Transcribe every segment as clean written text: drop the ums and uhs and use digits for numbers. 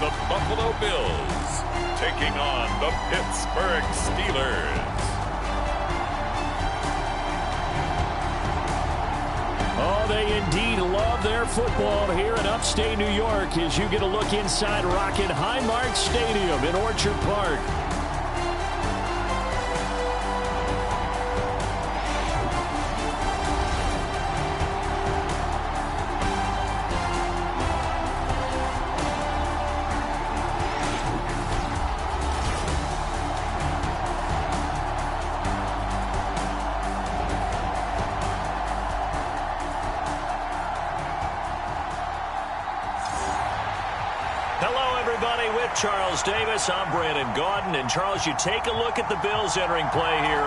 the Buffalo Bills taking on the Pittsburgh Steelers. Oh, they indeed love their football here in upstate New York as you get a look inside Rocket Highmark Stadium in Orchard Park. Charles Davis, I'm Brandon Gaudin, and Charles, you take a look at the Bills entering play here.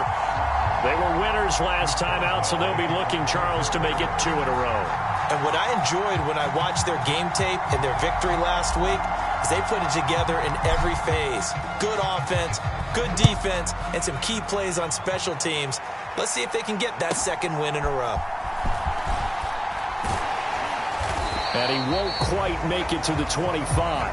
They were winners last time out, so they'll be looking, Charles, to make it 2 in a row. And what I enjoyed when I watched their game tape and their victory last week is they put it together in every phase. Good offense, good defense, and some key plays on special teams. Let's see if they can get that second win in a row. And he won't quite make it to the 25.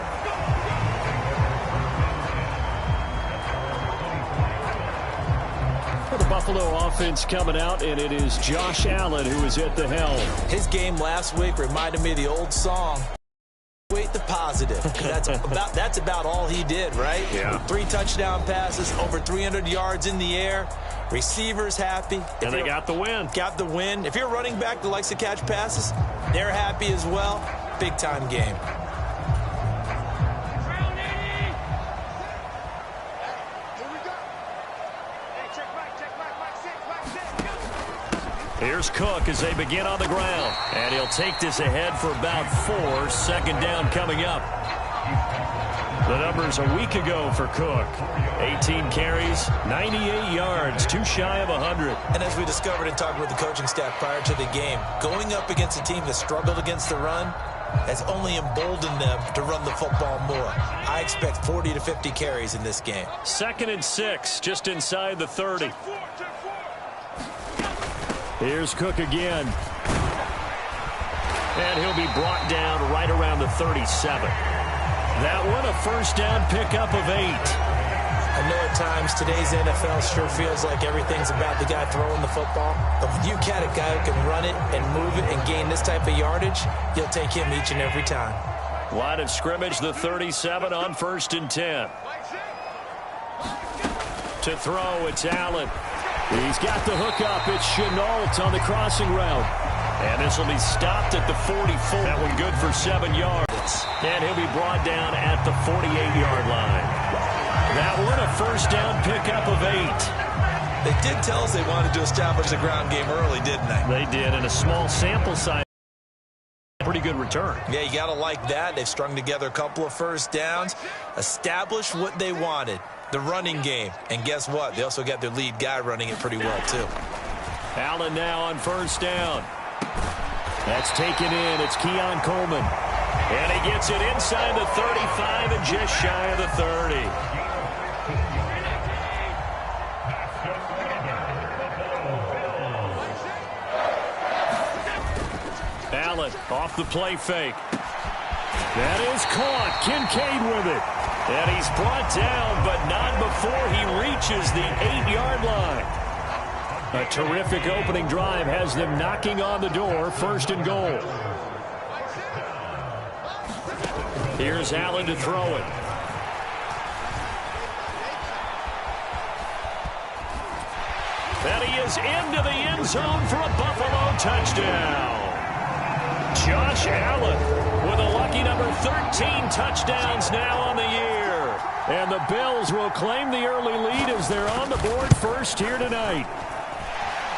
Buffalo offense coming out, and it is Josh Allen who is at the helm. His game last week reminded me of the old song, "Wait the Positive." That's about all he did, right? Yeah. 3 touchdown passes, over 300 yards in the air. Receivers happy. And they got the win. Got the win. If you're running back that likes to catch passes, they're happy as well. Big-time game. Here's Cook as they begin on the ground. And he'll take this ahead for about 4. Second down coming up. The numbers a week ago for Cook. 18 carries, 98 yards, 2 shy of 100. And as we discovered in talking with the coaching staff prior to the game, going up against a team that struggled against the run has only emboldened them to run the football more. I expect 40 to 50 carries in this game. 2nd and 6, just inside the 30. Here's Cook again. And he'll be brought down right around the 37. That one a first down pickup of 8. I know at times today's NFL sure feels like everything's about the guy throwing the football. But when you got a guy who can run it and move it and gain this type of yardage, you'll take him each and every time. Line of scrimmage, the 37 on 1st and 10. To throw, it's Allen. He's got the hook up. It's Chenault on the crossing route. And this will be stopped at the 44. That one good for 7 yards. And he'll be brought down at the 48-yard line. That one a first down pickup of 8. They did tell us they wanted to establish the ground game early, didn't they? They did, in a small sample size. Pretty good return. Yeah, you got to like that. They've strung together a couple of first downs, established what they wanted, the running game. And guess what? They also got their lead guy running it pretty well, too. Allen now on first down. That's taken in. It's Keon Coleman. And he gets it inside the 35 and just shy of the 30. Allen off the play fake. That is caught. Kincaid with it. And he's brought down, but not before he reaches the 8-yard line. A terrific opening drive has them knocking on the door. 1st and goal. Here's Allen to throw it. And he is into the end zone for a Buffalo touchdown. Josh Allen with a lucky number 13 touchdowns now on the year. And the Bills will claim the early lead as they're on the board first here tonight.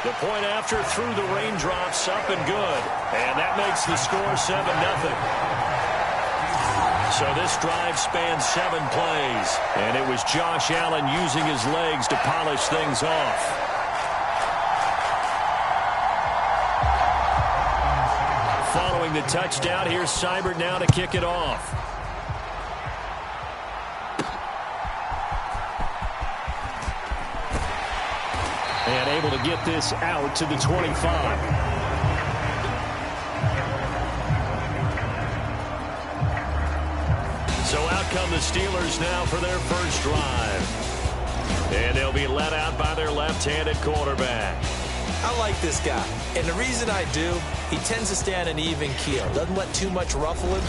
The point after through the raindrops, up and good. And that makes the score 7-0. So this drive spans 7 plays. And it was Josh Allen using his legs to polish things off. Following the touchdown, here's Seibert now to kick it off. And able to get this out to the 25. So out come the Steelers now for their first drive. And they'll be led out by their left-handed quarterback. I like this guy, and the reason I do, he tends to stay on an even keel. Doesn't let too much ruffle him.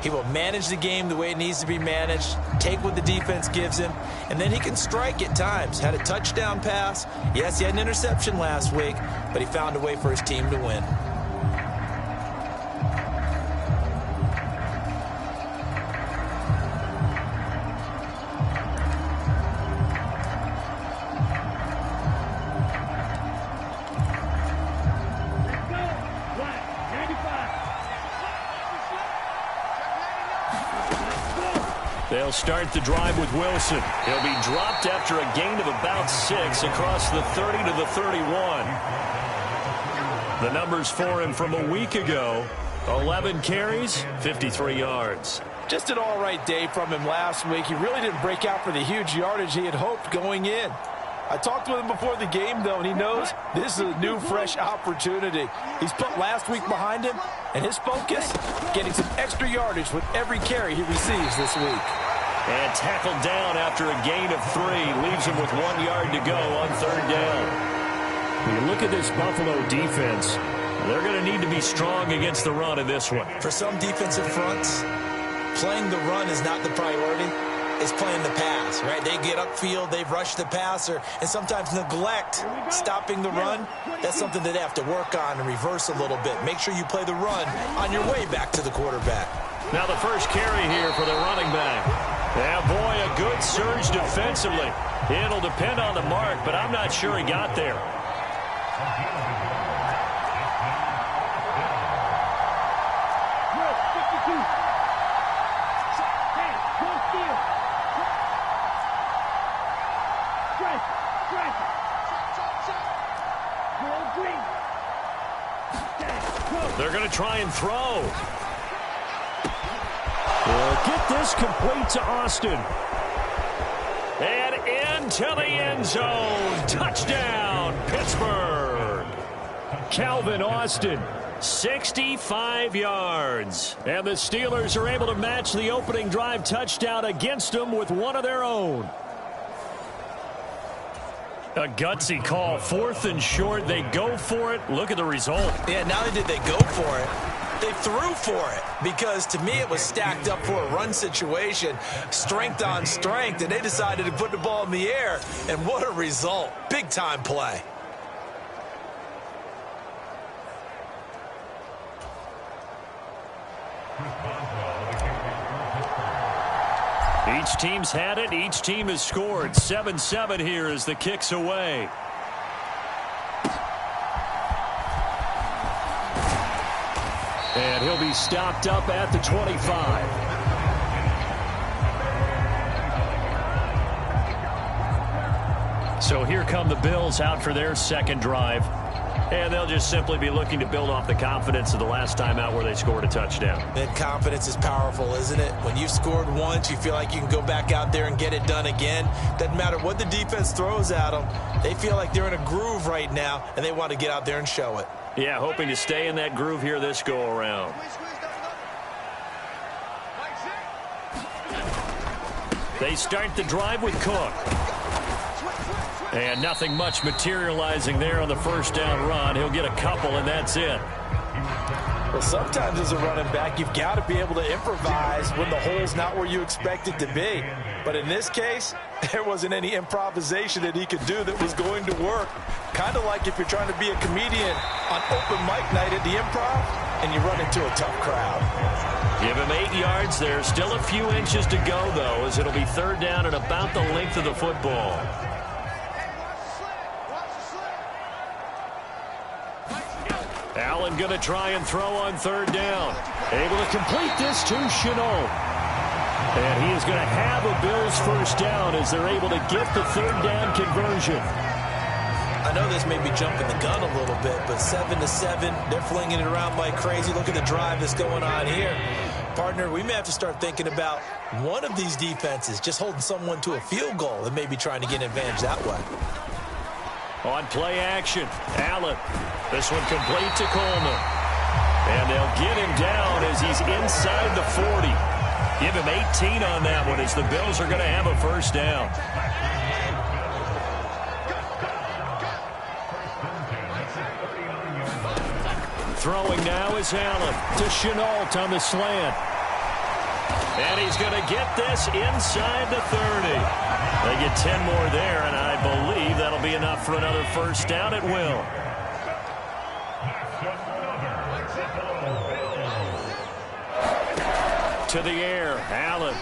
He will manage the game the way it needs to be managed, take what the defense gives him, and then he can strike at times. Had a touchdown pass. Yes, he had an interception last week, but he found a way for his team to win. They'll start the drive with Wilson. He'll be dropped after a gain of about 6 across the 30 to the 31. The numbers for him from a week ago: 11 carries, 53 yards. Just an all-right day from him last week. He really didn't break out for the huge yardage he had hoped going in. I talked with him before the game, though, and he knows this is a new, fresh opportunity. He's put last week behind him, and his focus, getting some extra yardage with every carry he receives this week. And tackled down after a gain of 3. Leaves him with 1 yard to go on third down. When you look at this Buffalo defense, they're going to need to be strong against the run in this one. For some defensive fronts, playing the run is not the priority. It's playing the pass, right? They get upfield, they rush the passer, and sometimes neglect stopping the run. That's something that they have to work on and reverse a little bit. Make sure you play the run on your way back to the quarterback. Now the first carry here for the running back. Yeah, boy, a good surge defensively. It'll depend on the mark, but I'm not sure he got there. They're going to try and throw. Well, get this complete to Austin. And into the end zone. Touchdown, Pittsburgh. Calvin Austin. 65 yards. And the Steelers are able to match the opening drive touchdown against them with one of their own. A gutsy call. 4th and short. They go for it. Look at the result. Yeah, not only did they go for it, they threw for it, because to me it was stacked up for a run situation, strength on strength, and they decided to put the ball in the air, and what a result. Big-time play. Each team's had it. Each team has scored. 7-7 here as the kick's away. And he'll be stopped up at the 25. So here come the Bills out for their second drive. And they'll just simply be looking to build off the confidence of the last time out where they scored a touchdown. And confidence is powerful, isn't it? When you've scored once, you feel like you can go back out there and get it done again. Doesn't matter what the defense throws at them. They feel like they're in a groove right now, and they want to get out there and show it. Yeah, hoping to stay in that groove here this go-around. They start the drive with Cook. And nothing much materializing there on the first down run. He'll get a couple, and that's it. Well, sometimes as a running back, you've got to be able to improvise when the hole's not where you expect it to be. But in this case, there wasn't any improvisation that he could do that was going to work. Kind of like if you're trying to be a comedian on open mic night at the Improv and you run into a tough crowd. Give him 8 yards there. Still a few inches to go, though, as it'll be third down and about the length of the football. Allen going to try and throw on third down. Able to complete this to Chenault. And he is going to have a Bills first down as they're able to get the third down conversion. I know this may be jumping the gun a little bit, but 7-7, they're flinging it around like crazy. Look at the drive that's going on here. Partner, we may have to start thinking about one of these defenses just holding someone to a field goal and maybe trying to get an advantage that way. On play action, Allen. This one complete to Coleman. And they'll get him down as he's inside the 40. Give him 18 on that one as the Bills are going to have a first down. Throwing now is Allen to Chenault on the slant. And he's going to get this inside the 30. They get 10 more there, and I believe that'll be enough for another first down at will. To the air, Allen.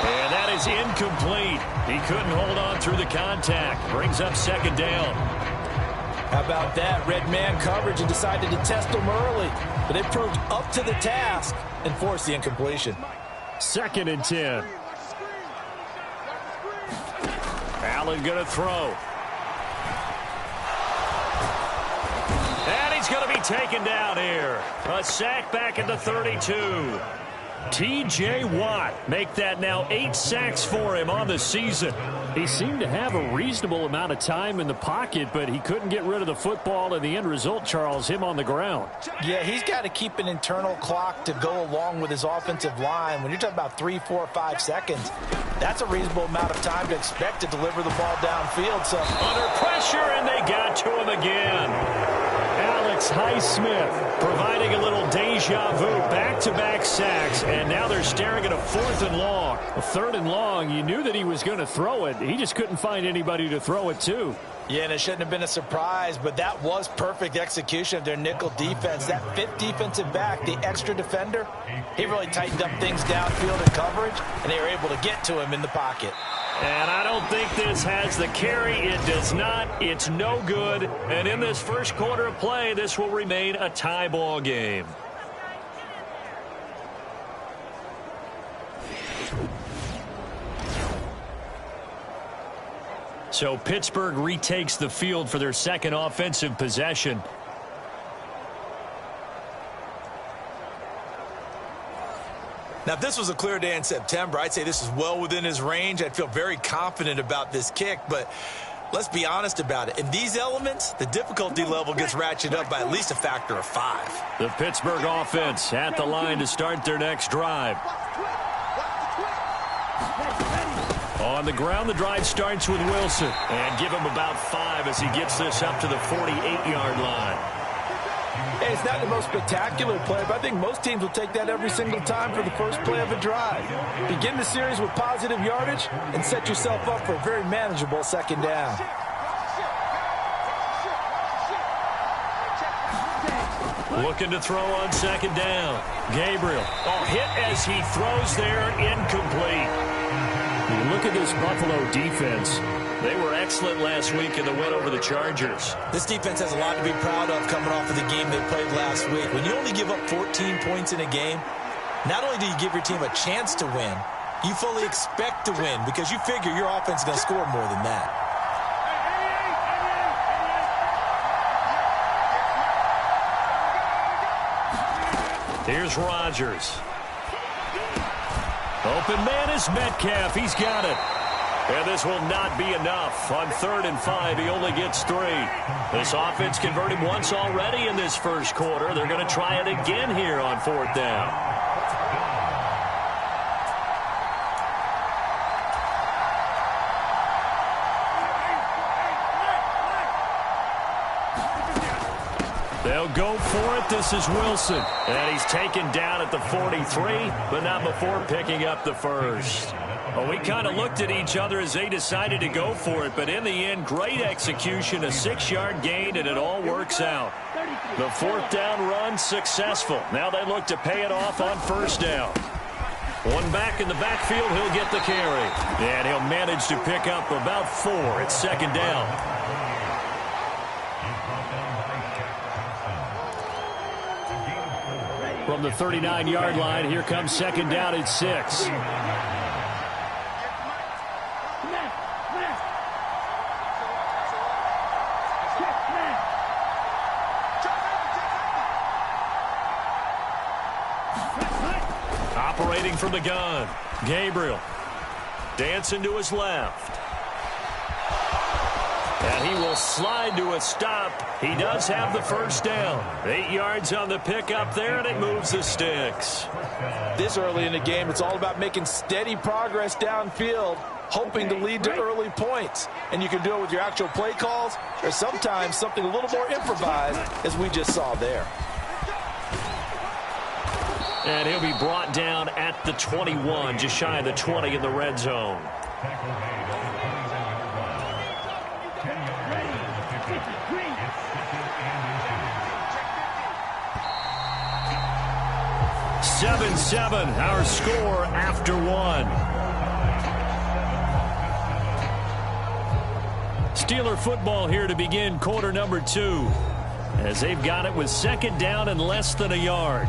And that is incomplete. He couldn't hold on through the contact. Brings up second down. How about that? Red man coverage and decided to test him early. But they proved up to the task and forced the incompletion. 2nd and 10. Allen going to throw. And he's going to be taken down here. A sack back at the 32. T.J. Watt make that now 8 sacks for him on the season. He seemed to have a reasonable amount of time in the pocket, but he couldn't get rid of the football, and the end result, Charles, him on the ground. Yeah, he's got to keep an internal clock to go along with his offensive line. When you're talking about 3, 4, 5 seconds, that's a reasonable amount of time to expect to deliver the ball downfield. So under pressure, and they got to him again. Alex Highsmith providing a little deja vu, back-to-back sacks, and now they're staring at a 4th and long. A 3rd and long, you knew that he was going to throw it. He just couldn't find anybody to throw it to. Yeah, and it shouldn't have been a surprise, but that was perfect execution of their nickel defense. That 5th defensive back, the extra defender, he really tightened up things downfield in coverage, and they were able to get to him in the pocket. And I don't think this has the carry. It does not. It's no good. And in this first quarter of play, this will remain a tie ball game. So Pittsburgh retakes the field for their second offensive possession. Now, if this was a clear day in September, I'd say this is well within his range. I'd feel very confident about this kick, but let's be honest about it. In these elements, the difficulty level gets ratcheted up by at least a factor of 5. The Pittsburgh offense at the line to start their next drive. On the ground, the drive starts with Wilson. And give him about 5 as he gets this up to the 48-yard line. Hey, it's not the most spectacular play, but I think most teams will take that every single time for the first play of a drive. Begin the series with positive yardage and set yourself up for a very manageable second down. Looking to throw on second down. Gabriel. Hit as he throws there, incomplete. Look at this Buffalo defense. They were excellent last week in the win over the Chargers. This defense has a lot to be proud of coming off of the game they played last week. When you only give up 14 points in a game, not only do you give your team a chance to win, you fully expect to win because you figure your offense is going to score more than that. Here's Rodgers. Open man is Metcalf. He's got it. And this will not be enough. On 3rd and 5, he only gets 3. This offense converted once already in this first quarter. They're going to try it again here on 4th down. They'll go for it. This is Wilson. And he's taken down at the 43, but not before picking up the first. Well, we kind of looked at each other as they decided to go for it, but in the end, great execution, a 6-yard gain, and it all works out. The 4th down run successful. Now they look to pay it off on 1st down. One back in the backfield, he'll get the carry. And he'll manage to pick up about 4 at 2nd down. From the 39-yard line, here comes 2nd down at 6. Operating from the gun, Gabriel dancing to his left. And he will slide to a stop. He does have the first down. 8 yards on the pickup there, and it moves the sticks. This early in the game, it's all about making steady progress downfield, hoping to lead to early points. And you can do it with your actual play calls, or sometimes something a little more improvised, as we just saw there. And he'll be brought down at the 21, just shy of the 20 in the red zone. Seven, our score after one. Steeler football here to begin quarter number 2, as they've got it with second down and less than a yard.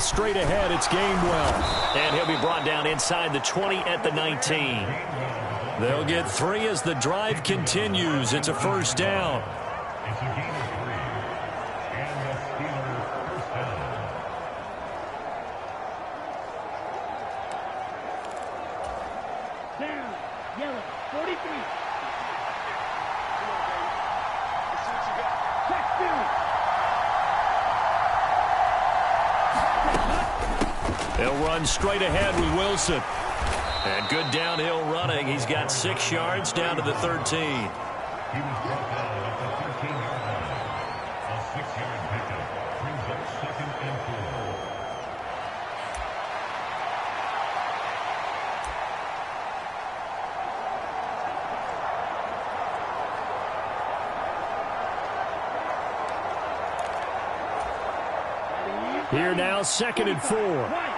Straight ahead, it's Gainwell. And he'll be brought down inside the 20 at the 19. They'll get 3 as the drive continues. It's a first down. Down, yellow, 43. They'll run straight ahead with Wilson. And good downhill running. He's got 6 yards down to the 13. He was brought down at the 13-yard line. A 6-yard pickup brings up 2nd and 4. Here now, 2nd and 4.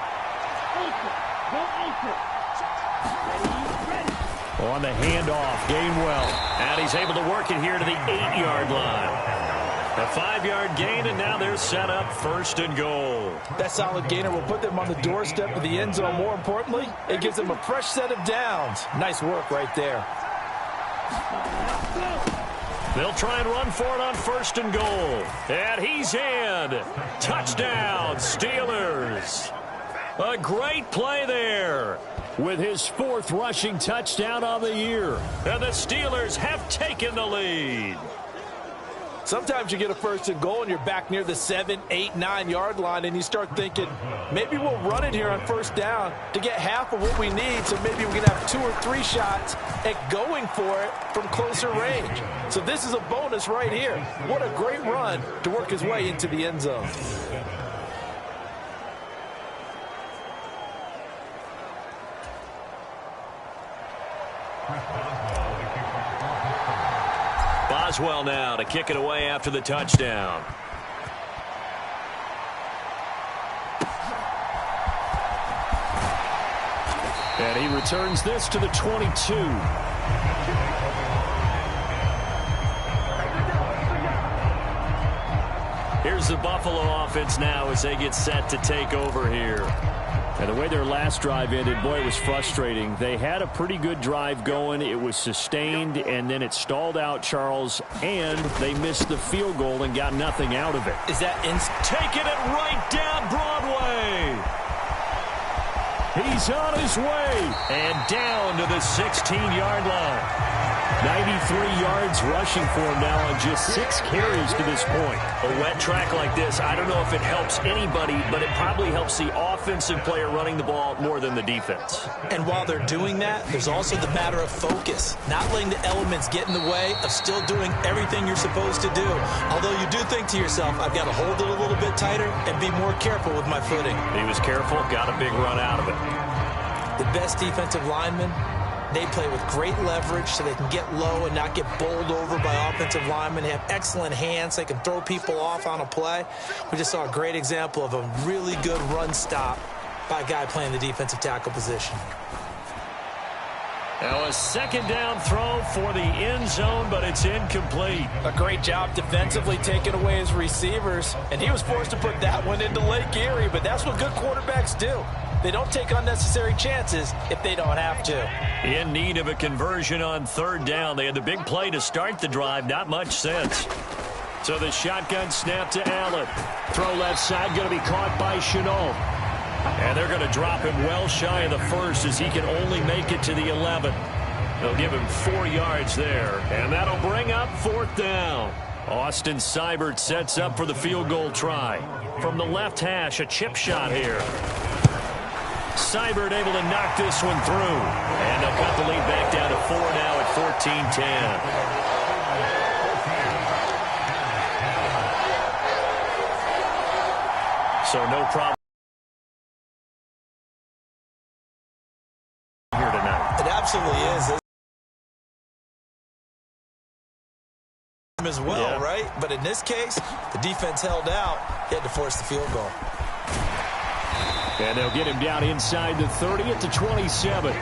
On the handoff, Gainwell. And he's able to work it here to the 8-yard line. A 5-yard gain, and now they're set up 1st and goal. That solid gainer will put them on the doorstep of the end zone. More importantly, it gives them a fresh set of downs. Nice work right there. They'll try and run for it on 1st and goal. And he's in. Touchdown, Steelers. A great play there, with his 4th rushing touchdown on the year. And the Steelers have taken the lead. Sometimes you get a 1st and goal and you're back near the 7, 8, 9-yard line, and you start thinking, maybe we'll run it here on 1st down to get half of what we need, so maybe we can have 2 or 3 shots at going for it from closer range. So this is a bonus right here. What a great run to work his way into the end zone. Boswell now to kick it away after the touchdown. And he returns this to the 22. Here's the Buffalo offense now as they get set to take over here. And the way their last drive ended, boy, it was frustrating. They had a pretty good drive going. It was sustained, and then it stalled out, Charles, and they missed the field goal and got nothing out of it. Is that taking it right down Broadway? He's on his way. And down to the 16-yard line. 93 yards rushing for him now on just 6 carries to this point. A wet track like this, I don't know if it helps anybody, but it probably helps the offensive player running the ball more than the defense. And while they're doing that, there's also the matter of focus. Not letting the elements get in the way of still doing everything you're supposed to do. Although you do think to yourself, I've got to hold it a little bit tighter and be more careful with my footing. He was careful, got a big run out of it. The best defensive linemen, they play with great leverage so they can get low and not get bowled over by offensive linemen. They have excellent hands. They can throw people off on a play. We just saw a great example of a really good run stop by a guy playing the defensive tackle position. Now a second down throw for the end zone, but it's incomplete. A great job defensively taking away his receivers, and he was forced to put that one into Lake Erie, but that's what good quarterbacks do. They don't take unnecessary chances if they don't have to. In need of a conversion on 3rd down. They had the big play to start the drive. Not much sense. So the shotgun snap to Allen. Throw left side, going to be caught by Chenault. And they're going to drop him well shy of the first as he can only make it to the 11. They'll give him 4 yards there. And that'll bring up 4th down. Austin Seibert sets up for the field goal try. From the left hash, a chip shot here. Seibert able to knock this one through. And they'll cut the lead back down to 4 now at 14-10. So no problem here tonight. It absolutely is. As well, yeah. Right? But in this case, the defense held out. He had to force the field goal. And they'll get him down inside the 30 at the 27.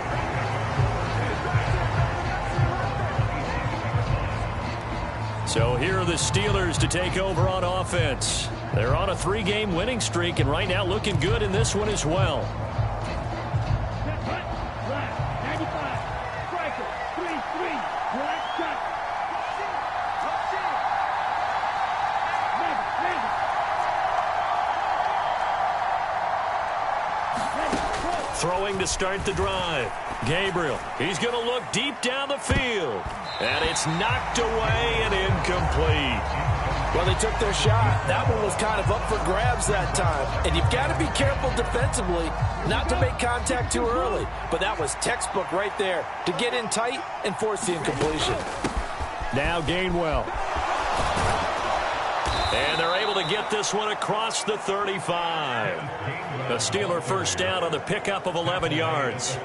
So here are the Steelers to take over on offense. They're on a 3-game winning streak, and right now looking good in this one as well. Throwing to start the drive. Gabriel, he's going to look deep down the field. And it's knocked away and incomplete. Well, they took their shot. That one was kind of up for grabs that time. And you've got to be careful defensively not to make contact too early. But that was textbook right there to get in tight and force the incompletion. Now Gainwell. And they're able to get this one across the 35. A Steeler first down on the pickup of 11 yards.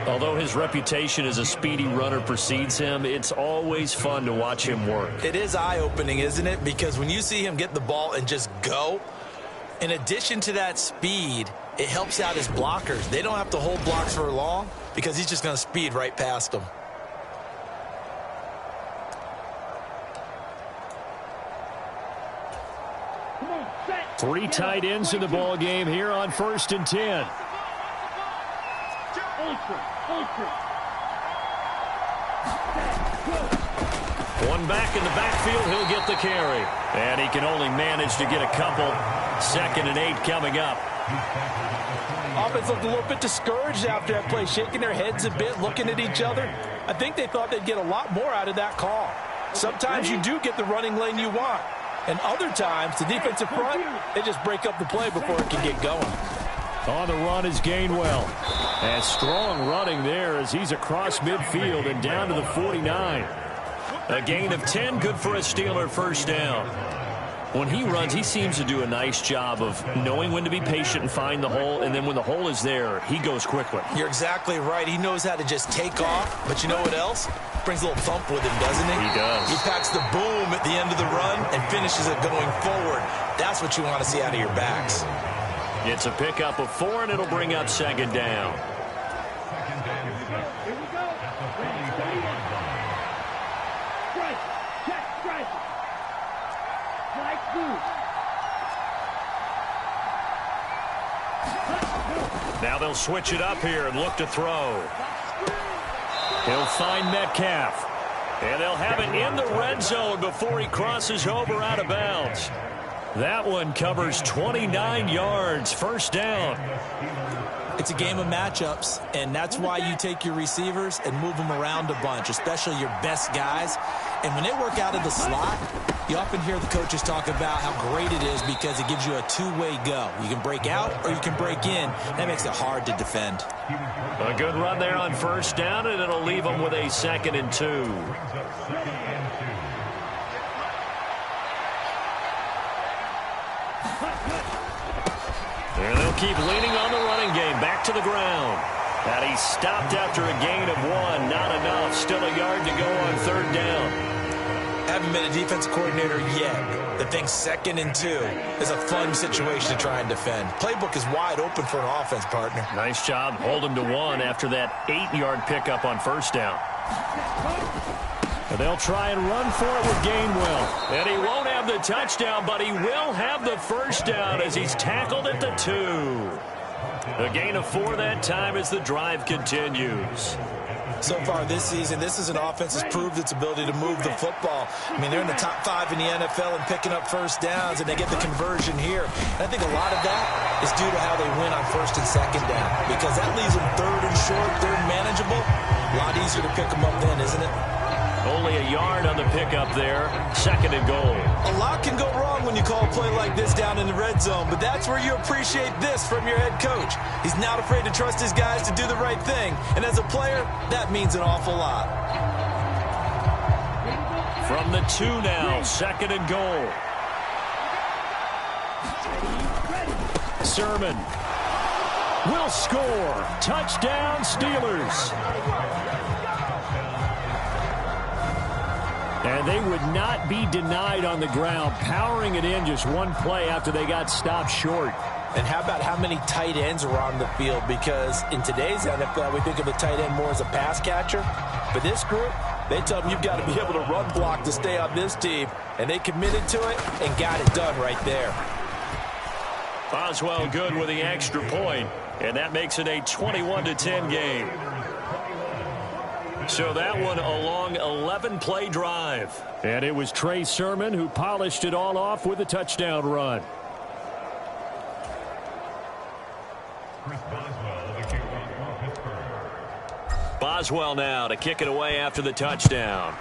Although his reputation as a speedy runner precedes him, it's always fun to watch him work. It is eye-opening, isn't it? Because when you see him get the ball and just go, in addition to that speed, it helps out his blockers. They don't have to hold blocks for long because he's just going to speed right past them. Three tight ends in the ball game here on 1st and 10. One back in the backfield, he'll get the carry. And he can only manage to get a couple. 2nd and 8 coming up. Offense looked a little bit discouraged after that play, shaking their heads a bit, looking at each other. I think they thought they'd get a lot more out of that call. Sometimes you do get the running lane you want. And other times, the defensive front, they just break up the play before it can get going. On the run is Gainwell. And strong running there as he's across midfield and down to the 49. A gain of 10, good for a Steeler first down. When he runs, he seems to do a nice job of knowing when to be patient and find the hole, and then when the hole is there, he goes quickly. You're exactly right. He knows how to just take off, but you know what else? Brings a little thump with him, doesn't he? He does. He packs the boom at the end of the run and finishes it going forward. That's what you want to see out of your backs. It's a pickup of 4, and it'll bring up 2nd down. Now they'll switch it up here and look to throw. He'll find Metcalf. And they'll have it in the red zone before he crosses over out of bounds. That one covers 29 yards. First down. It's a game of matchups, and that's why you take your receivers and move them around a bunch, especially your best guys. And when they work out of the slot, you often hear the coaches talk about how great it is because it gives you a two-way go. You can break out or you can break in. That makes it hard to defend. A good run there on first down, and it'll leave them with a 2nd and 2. And they'll keep leaning on the running game. Back to the ground. And he stopped after a gain of 1. Not enough. Still a yard to go on 3rd down. Haven't been a defensive coordinator yet. The thing 2nd and 2 is a fun situation to try and defend. Playbook is wide open for an offense, partner. Nice job. Hold him to 1 after that 8-yard pickup on first down. And they'll try and run for it with Gainwell. And he won't have the touchdown, but he will have the first down as he's tackled at the 2. A gain of 4 that time as the drive continues. So far this season, this is an offense that's proved its ability to move the football. I mean, they're in the top 5 in the NFL in picking up first downs, and they get the conversion here. And I think a lot of that is due to how they win on first and second down, because that leaves them third and short, third manageable. A lot easier to pick them up then, isn't it? Only a yard on the pickup there. Second and goal. A lot can go wrong when you call a play like this down in the red zone, but that's where you appreciate this from your head coach. He's not afraid to trust his guys to do the right thing, and as a player, that means an awful lot. From the 2 now, second and goal. Sermon will score. Touchdown, Steelers. And they would not be denied on the ground, powering it in just one play after they got stopped short. And how about how many tight ends are on the field? Because in today's NFL, we think of a tight end more as a pass catcher. But this group, they tell them you've got to be able to run block to stay on this team. And they committed to it and got it done right there. Boswell good with the extra point, and that makes it a 21-10 game. So that one a long 11-play drive. And it was Trey Sermon who polished it all off with a touchdown run. Chris Boswell, the kickoff for Pittsburgh. Boswell now to kick it away after the touchdown.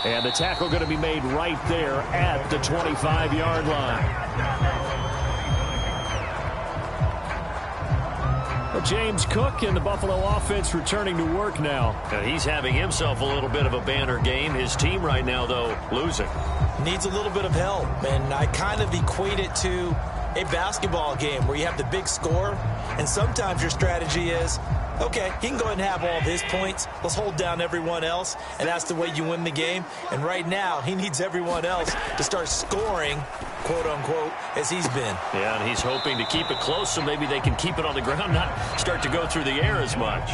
And the tackle going to be made right there at the 25-yard line. James Cook and the Buffalo offense returning to work now. He's having himself a little bit of a banner game. His team right now, though, losing. Needs a little bit of help, and I kind of equate it to a basketball game where you have the big score, and sometimes your strategy is, okay, he can go ahead and have all of his points. Let's hold down everyone else, and that's the way you win the game. And right now, he needs everyone else to start scoring, quote-unquote, as he's been. Yeah, and he's hoping to keep it close so maybe they can keep it on the ground, not start to go through the air as much.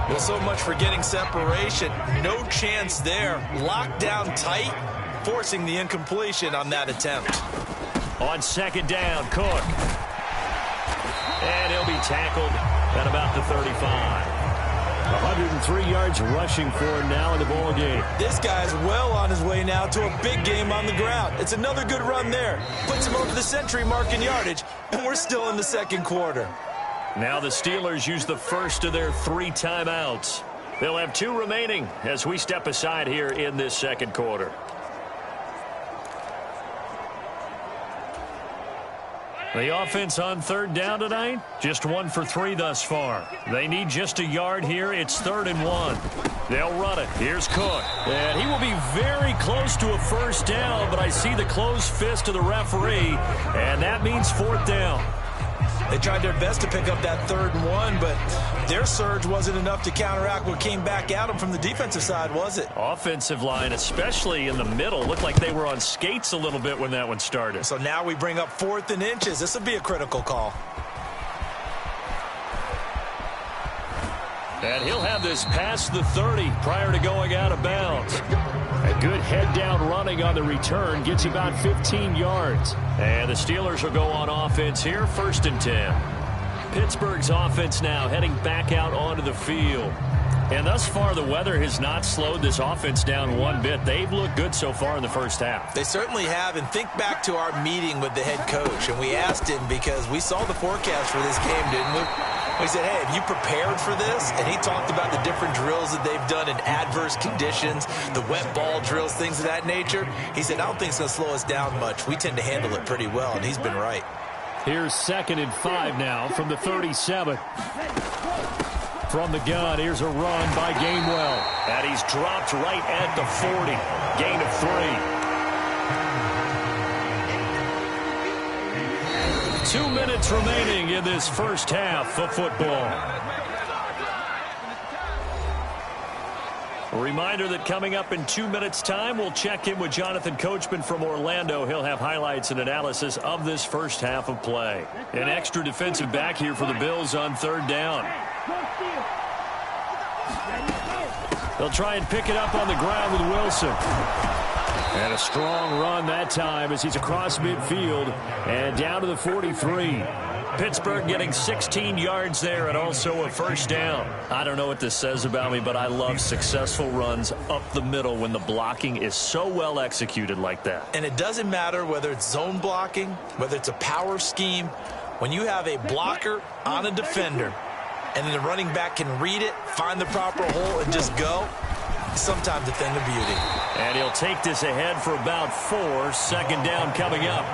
Well, so much for getting separation. No chance there. Locked down tight, forcing the incompletion on that attempt. On second down, Cook. And he'll be tackled at about the 35. 103 yards rushing for him now in the ball game. This guy's well on his way now to a big game on the ground. It's another good run there. Puts him over the century mark in yardage, and we're still in the second quarter. Now the Steelers use the first of their 3 timeouts. They'll have 2 remaining as we step aside here in this second quarter. The offense on third down tonight, just 1 for 3 thus far. They need just a yard here. It's 3rd and 1. They'll run it. Here's Cook. And he will be very close to a first down, but I see the closed fist of the referee, and that means 4th down. They tried their best to pick up that 3rd and 1, but their surge wasn't enough to counteract what came back at them from the defensive side, was it? Offensive line, especially in the middle, looked like they were on skates a little bit when that one started. So now we bring up 4th and inches. This will be a critical call. And he'll have this past the 30 prior to going out of bounds. A good head-down running on the return gets you about 15 yards. And the Steelers will go on offense here, 1st and 10. Pittsburgh's offense now heading back out onto the field. And thus far, the weather has not slowed this offense down one bit. They've looked good so far in the first half. They certainly have. And think back to our meeting with the head coach. And we asked him because we saw the forecast for this game, didn't we? We said, hey, have you prepared for this? And he talked about the different drills that they've done in adverse conditions, the wet ball drills, things of that nature. He said, I don't think it's going to slow us down much. We tend to handle it pretty well, and he's been right. Here's 2nd and 5 now from the 37. From the gun, here's a run by Gainwell. And he's dropped right at the 40. Gain of 3. 2 minutes remaining in this first half of football. A reminder that coming up in 2 minutes' time, we'll check in with Jonathan Coachman from Orlando. He'll have highlights and analysis of this first half of play. An extra defensive back here for the Bills on 3rd down. They'll try and pick it up on the ground with Wilson. And a strong run that time as he's across midfield and down to the 43. Pittsburgh getting 16 yards there and also a first down. I don't know what this says about me, but I love successful runs up the middle when the blocking is so well executed like that. And it doesn't matter whether it's zone blocking, whether it's a power scheme. When you have a blocker on a defender and then the running back can read it, find the proper hole, and just go, sometimes a thing of beauty. And he'll take this ahead for about 4. Second down coming up.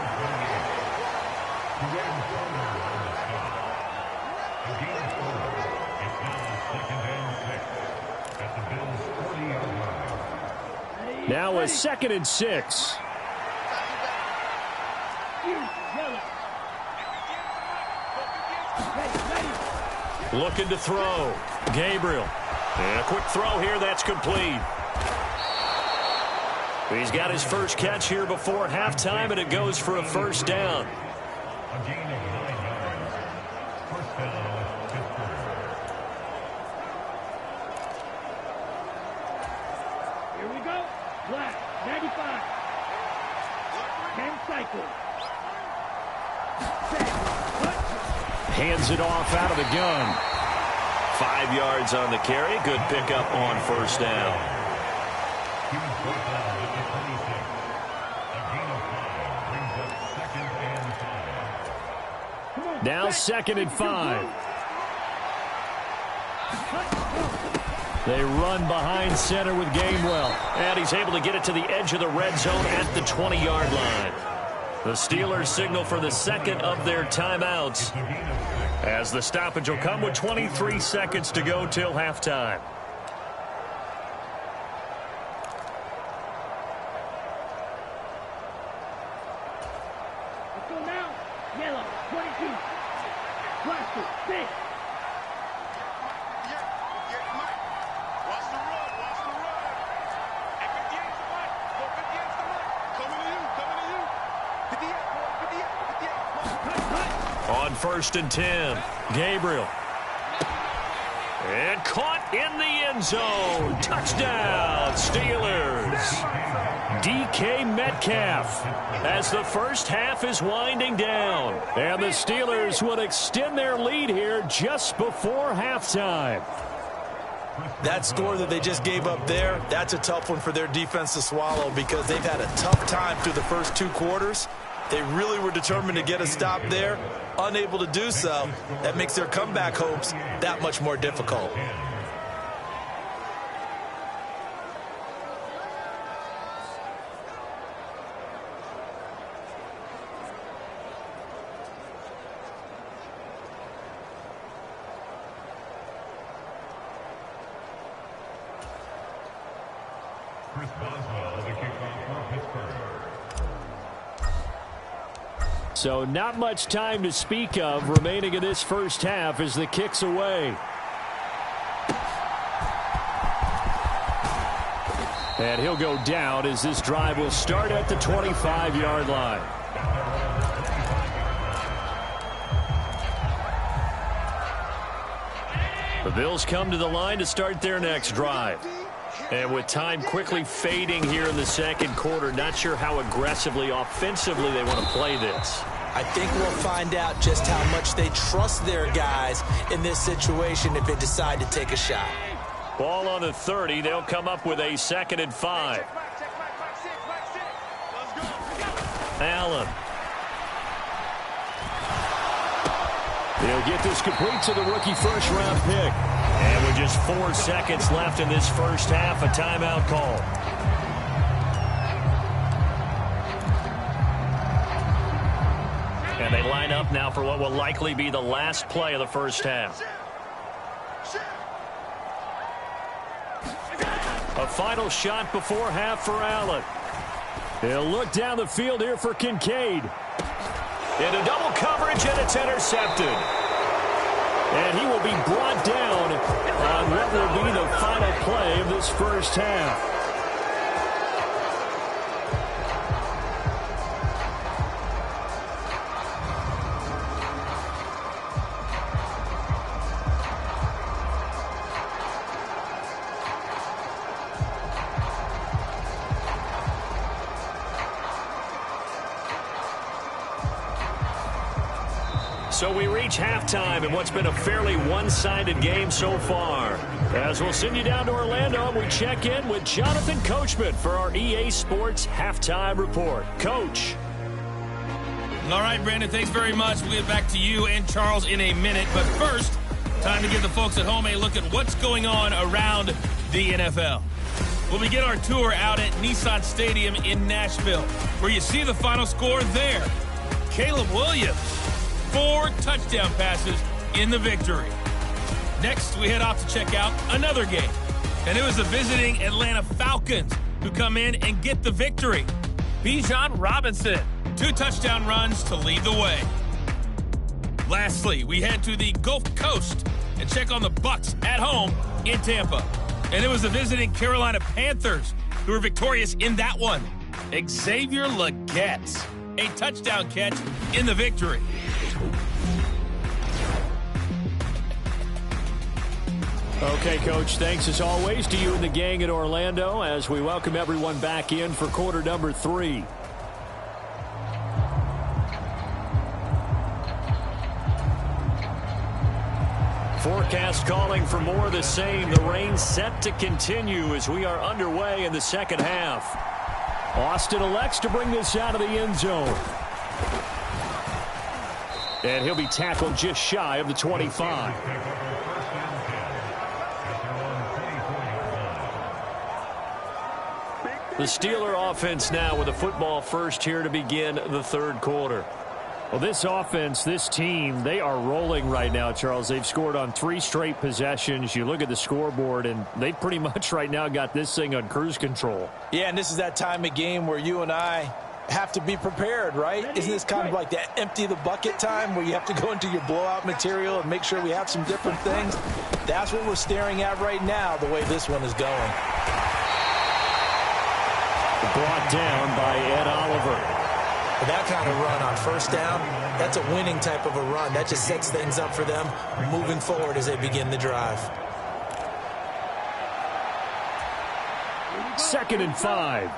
Now a 2nd and 6. Looking to throw. Gabriel. And a quick throw here. That's complete. He's got his first catch here before halftime, and it goes for a first down. A gain of 9 yards. First down, Pittsburgh. Here we go. Black, 95. 10 cycles. Hands it off out of the gun. 5 yards on the carry. Good pickup on first down. Now 2nd and 5. They run behind center with Gainwell. And he's able to get it to the edge of the red zone at the 20-yard line. The Steelers signal for the second of their timeouts, as the stoppage will come with 23 seconds to go till halftime. Let's go now. Yellow, 22. Plastic, 6. On 1st and 10, Gabriel. And caught in the end zone. Touchdown, Steelers. DK Metcalf, as the first half is winding down. And the Steelers would extend their lead here just before halftime. That score that they just gave up there, that's a tough one for their defense to swallow because they've had a tough time through the first 2 quarters. They really were determined to get a stop there. Unable to do so, that makes their comeback hopes that much more difficult. Chris Boswell, the kickoff for Pittsburgh. So not much time to speak of remaining in this first half as the kick's away. And he'll go down as this drive will start at the 25-yard line. The Bills come to the line to start their next drive. And with time quickly fading here in the second quarter, not sure how aggressively, offensively they want to play this. I think we'll find out just how much they trust their guys in this situation if they decide to take a shot. Ball on the 30. They'll come up with a 2nd and 5. Allen. He'll get this complete to the rookie first-round pick. And with just 4 seconds left in this first half, a timeout call. And they line up now for what will likely be the last play of the first half. A final shot before half for Allen. He'll look down the field here for Kincaid. Into double coverage, and it's intercepted. And he will be brought down on what will be the final play of this first half. So we reach halftime in what's been a fairly one-sided game so far. As we'll send you down to Orlando, and we check in with Jonathan Coachman for our EA Sports Halftime Report. Coach. All right, Brandon, thanks very much. We'll get back to you and Charles in a minute. But first, time to give the folks at home a look at what's going on around the NFL. We'll begin our tour out at Nissan Stadium in Nashville, where you see the final score there. Caleb Williams, 4 touchdown passes in the victory. Next, we head off to check out another game. And it was the visiting Atlanta Falcons who come in and get the victory. Bijan Robinson, 2 touchdown runs to lead the way. Lastly, we head to the Gulf Coast and check on the Bucs at home in Tampa. And it was the visiting Carolina Panthers who were victorious in that one. Xavier Legette, a touchdown catch in the victory. Okay, Coach, thanks as always to you and the gang at Orlando as we welcome everyone back in for quarter number 3. Forecast calling for more of the same. The rain set to continue as we are underway in the second half. Austin elects to bring this out of the end zone. And he'll be tackled just shy of the 25. The Steeler offense now with a football first here to begin the third quarter. Well, this offense, this team, they are rolling right now, Charles. They've scored on 3 straight possessions. You look at the scoreboard, and they pretty much right now got this thing on cruise control. Yeah, and this is that time of game where you and I have to be prepared, right? Isn't this kind of like that empty the bucket time where you have to go into your blowout material and make sure we have some different things? That's what we're staring at right now, the way this one is going. Brought down by Ed Oliver. That kind of run on first down, that's a winning type of a run. That just sets things up for them moving forward as they begin the drive. 2nd and 5.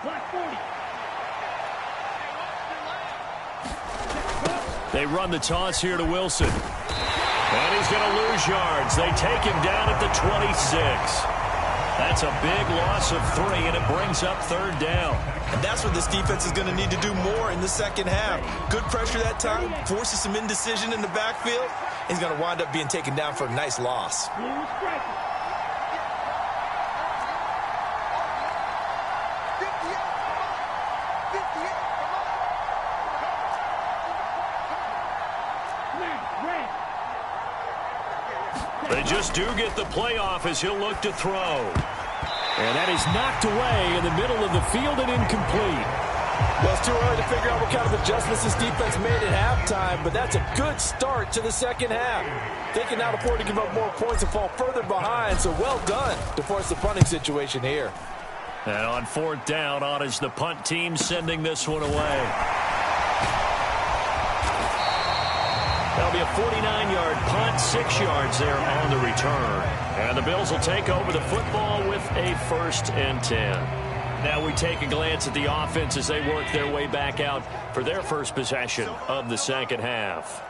They run the toss here to Wilson. And he's going to lose yards. They take him down at the 26. That's a big loss of 3, and it brings up 3rd down. And that's what this defense is going to need to do more in the second half. Good pressure that time, forces some indecision in the backfield. He's going to wind up being taken down for a nice loss. They just do get the playoff as he'll look to throw. And that is knocked away in the middle of the field and incomplete. Well, it's too early to figure out what kind of adjustments this defense made at halftime, but that's a good start to the second half. They can now afford to give up more points and fall further behind, so well done to force the punting situation here. And on 4th down, on is the punt team sending this one away. That'll be a 49-yard punt, 6 yards there on the return. And the Bills will take over the football with a 1st and 10. Now we take a glance at the offense as they work their way back out for their first possession of the second half.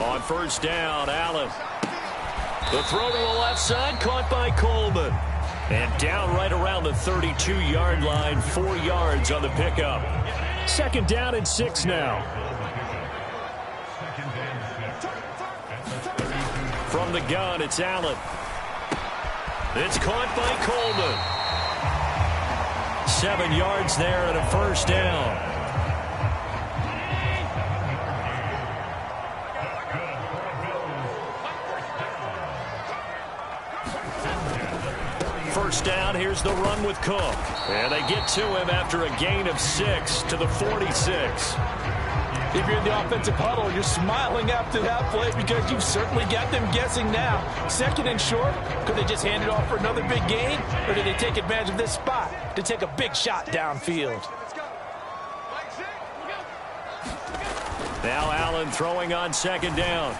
On 1st down, Allen. The throw to the left side, caught by Coleman. And down right around the 32-yard line, 4 yards on the pickup. 2nd down and 6 now. From the gun, it's Allen. It's caught by Coleman. 7 yards there and a 1st down. First down, here's the run with Cook. And they get to him after a gain of 6 to the 46. If you're in the offensive huddle, you're smiling after that play because you've certainly got them guessing now. 2nd and short, could they just hand it off for another big gain? Or did they take advantage of this spot to take a big shot downfield? Now Allen throwing on 2nd down.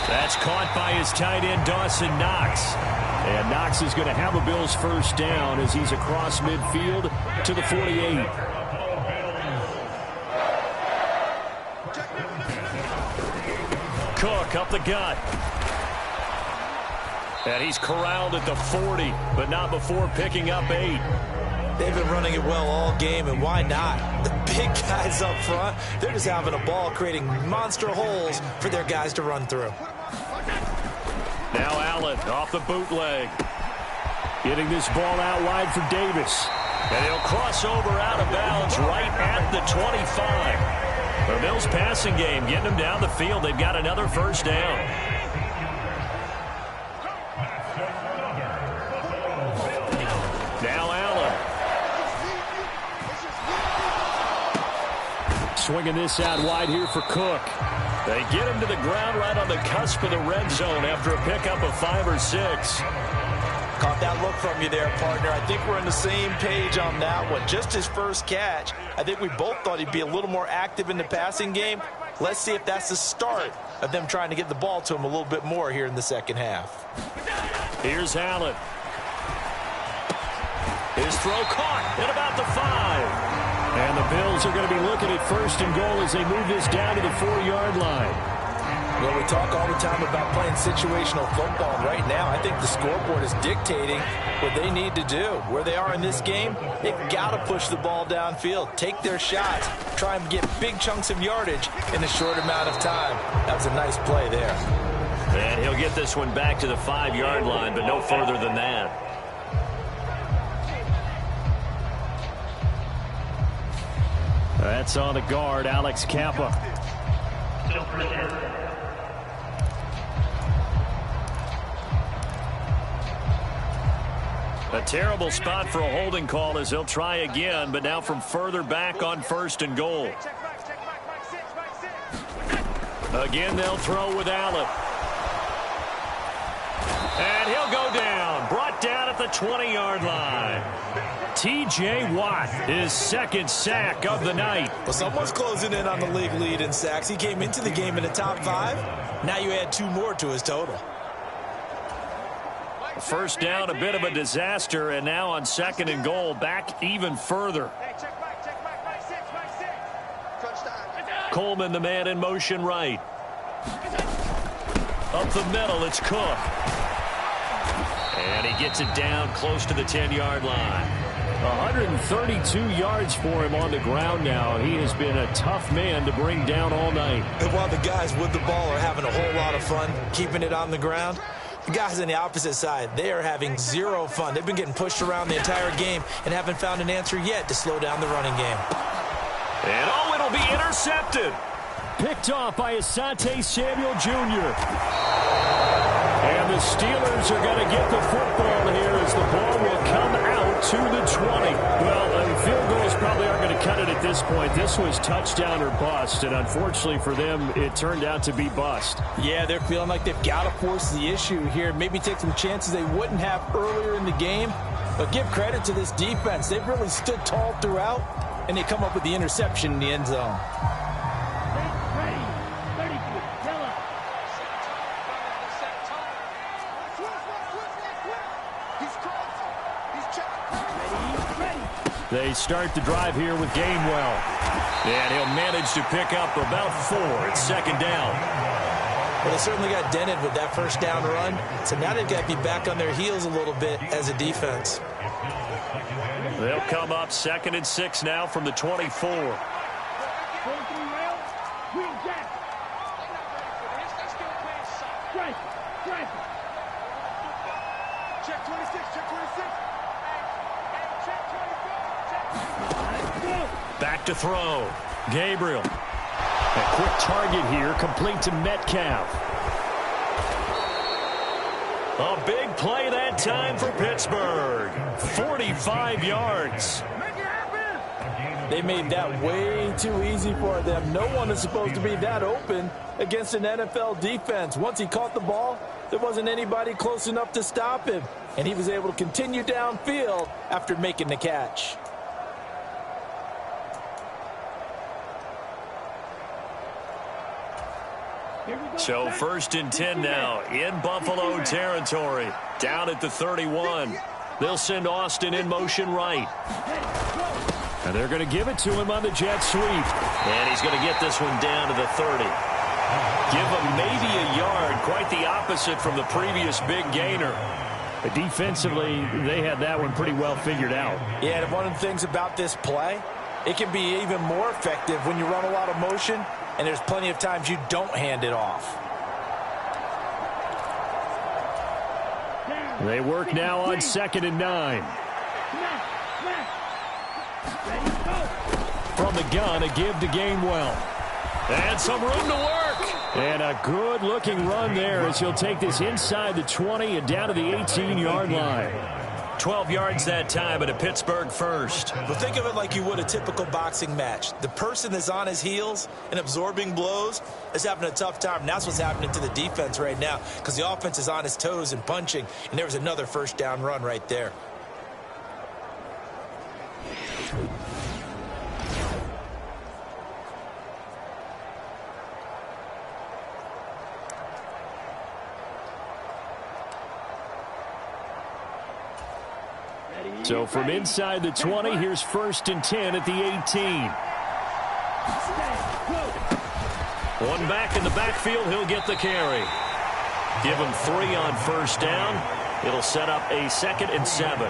That's caught by his tight end, Dawson Knox. And Knox is going to have a Bills 1st down as he's across midfield to the 48. Cook up the gut. And he's corralled at the 40, but not before picking up 8. They've been running it well all game, and why not? The big guys up front, they're just having a ball, creating monster holes for their guys to run through. Now Allen off the bootleg. Getting this ball out wide for Davis. And he'll cross over out of bounds right at the 25. The Bills passing game getting them down the field. They've got another first down. Swinging this out wide here for Cook. They get him to the ground right on the cusp of the red zone after a pickup of 5 or 6. Caught that look from you there, partner. I think we're on the same page on that one. Just his first catch. I think we both thought he'd be a little more active in the passing game. Let's see if that's the start of them trying to get the ball to him a little bit more here in the second half. Here's Allen. His throw caught at about the 5. And the Bills are going to be looking at first and goal as they move this down to the 4-yard line. Well, we talk all the time about playing situational football. Right now, I think the scoreboard is dictating what they need to do. Where they are in this game, they've got to push the ball downfield, take their shots, try and get big chunks of yardage in a short amount of time. That was a nice play there. And he'll get this one back to the 5-yard line, but no further than that. That's on the guard, Alex Kappa. A terrible spot for a holding call as he'll try again, but now from further back on first and goal. Again, they'll throw with Allen. And he'll go down, brought down at the 20-yard line. T.J. Watt, his second sack of the night. Well, someone's closing in on the league lead in sacks. He came into the game in the top 5. Now you add 2 more to his total. First down, a bit of a disaster, and now on second and goal, back even further. Coleman, the man in motion right. Up the middle, it's Cook. And he gets it down close to the 10-yard line. 132 yards for him on the ground now. He has been a tough man to bring down all night. And while the guys with the ball are having a whole lot of fun keeping it on the ground, the guys on the opposite side, they are having zero fun. They've been getting pushed around the entire game and haven't found an answer yet to slow down the running game. And oh, it'll be intercepted. Picked off by Asante Samuel Jr. And the Steelers are going to get the football here as the ball will come out to the 20. Well, field goals probably aren't going to cut it at this point. This was touchdown or bust, and unfortunately for them, it turned out to be bust. Yeah, they're feeling like they've got to force the issue here. Maybe take some chances they wouldn't have earlier in the game. But give credit to this defense. They've really stood tall throughout, and they come up with the interception in the end zone. They start the drive here with Gainwell. And he'll manage to pick up about 4 at second down. Well, they certainly got dented with that first down run, so now they've got to be back on their heels a little bit as a defense. They'll come up 2nd and 6 now from the 24. Back to throw. Gabriel. A quick target here, complete to Metcalf. A big play that time for Pittsburgh. 45 yards. They made that way too easy for them. No one is supposed to be that open against an NFL defense. Once he caught the ball, there wasn't anybody close enough to stop him. And he was able to continue downfield after making the catch. So 1st and 10 now in Buffalo territory. Down at the 31. They'll send Austin in motion right. And they're going to give it to him on the jet sweep. And he's going to get this one down to the 30. Give him maybe a yard, quite the opposite from the previous big gainer. But defensively, they had that one pretty well figured out. Yeah, and one of the things about this play, it can be even more effective when you run a lot of motion, and there's plenty of times you don't hand it off. They work now on 2nd and 9. From the gun, a give to Gainwell. And some room to work. And a good-looking run there as he'll take this inside the 20 and down to the 18-yard line. 12 yards that time at a Pittsburgh first. But think of it like you would a typical boxing match. The person that's on his heels and absorbing blows is having a tough time. And that's what's happening to the defense right now because the offense is on his toes and punching. And there was another first down run right there. So from inside the 20, here's 1st and 10 at the 18. One back in the backfield, he'll get the carry. Give him 3 on first down. It'll set up a 2nd and 7.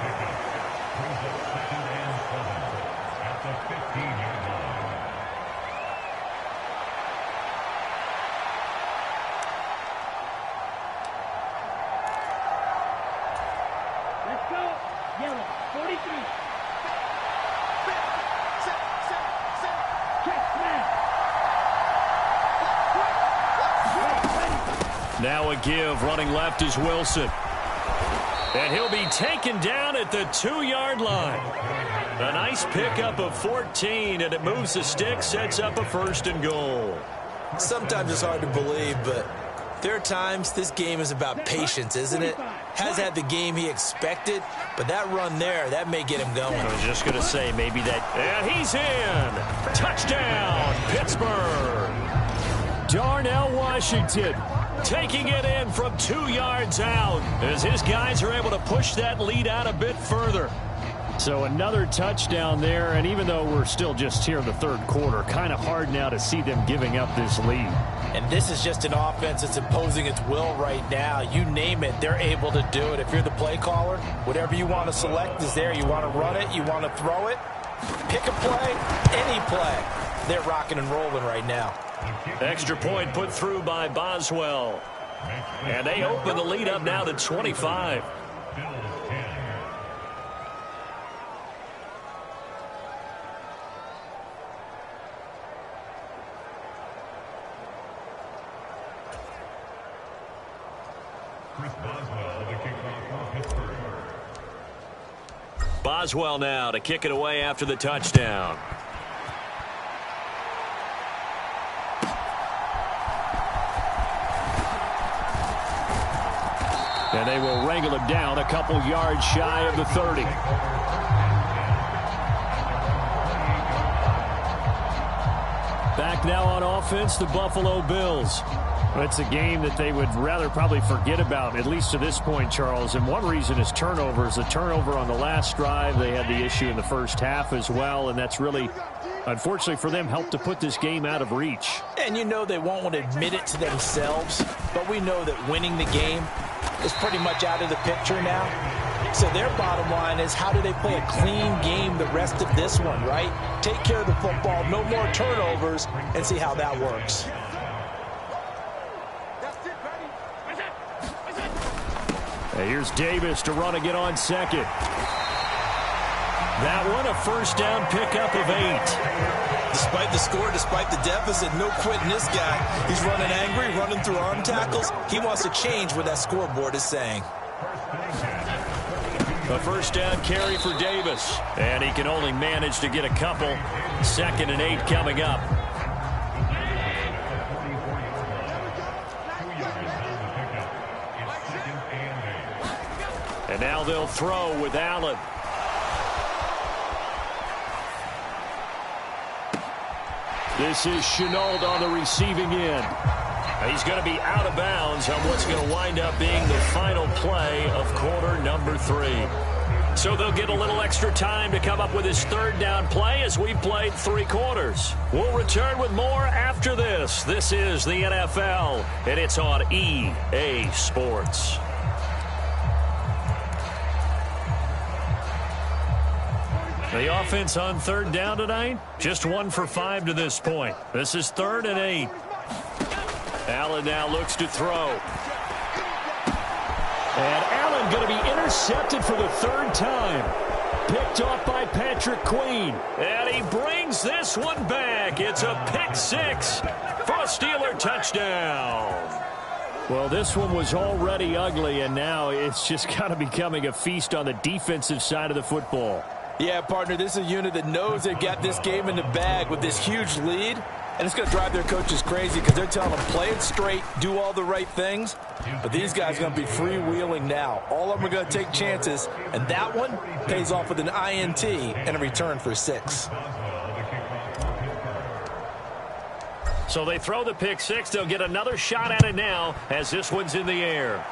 Now a give, running left is Wilson. And he'll be taken down at the 2-yard line. A nice pickup of 14, and it moves the stick, sets up a 1st and goal. Sometimes it's hard to believe, but there are times this game is about patience, isn't it? Has had the game he expected, but that run there, that may get him going. I was just going to say maybe that. And he's in. Touchdown, Pittsburgh. Darnell Washington taking it in from 2 yards out as his guys are able to push that lead out a bit further. So another touchdown there, and even though we're still just here in the 3rd quarter, kind of hard now to see them giving up this lead. And this is just an offense that's imposing its will right now. You name it, they're able to do it. If you're the play caller, whatever you want to select is there. You want to run it, you want to throw it, pick a play, any play. They're rocking and rolling right now. Extra point put through by Boswell. And they open the lead up now to 25. Boswell now to kick it away after the touchdown. And they will wrangle him down a couple yards shy of the 30. Back now on offense, the Buffalo Bills. It's a game that they would rather probably forget about, at least to this point, Charles. And one reason is turnovers. The turnover on the last drive, they had the issue in the first half as well, and that's really, unfortunately for them, helped to put this game out of reach. And you know they won't want to admit it to themselves, but we know that winning the game is pretty much out of the picture now. So their bottom line is, how do they play a clean game the rest of this one, right? Take care of the football, no more turnovers, and see how that works. And here's Davis to run again on 2nd. That one a first down pickup of 8. Despite the score, despite the deficit, no quitting this guy. He's running angry, running through arm tackles. He wants to change what that scoreboard is saying. A first down carry for Davis. And he can only manage to get a couple. 2nd and 8 coming up. And now they'll throw with Allen. This is Chenault on the receiving end. He's going to be out of bounds on what's going to wind up being the final play of quarter number 3. So they'll get a little extra time to come up with his third down play as we've played 3 quarters. We'll return with more after this. This is the NFL, and it's on EA Sports. The offense on third down tonight, just 1 for 5 to this point. This is 3rd and 8. Allen now looks to throw. And Allen going to be intercepted for the 3rd time. Picked off by Patrick Queen. And he brings this one back. It's a pick 6 for a Steeler touchdown. Well, this one was already ugly, and now it's just kind of becoming a feast on the defensive side of the football. Yeah, partner, this is a unit that knows they've got this game in the bag with this huge lead, and it's going to drive their coaches crazy because they're telling them, play it straight, do all the right things. But these guys are going to be freewheeling now. All of them are going to take chances, and that one pays off with an INT and a return for 6. So they throw the pick 6. They'll get another shot at it now as this one's in the air.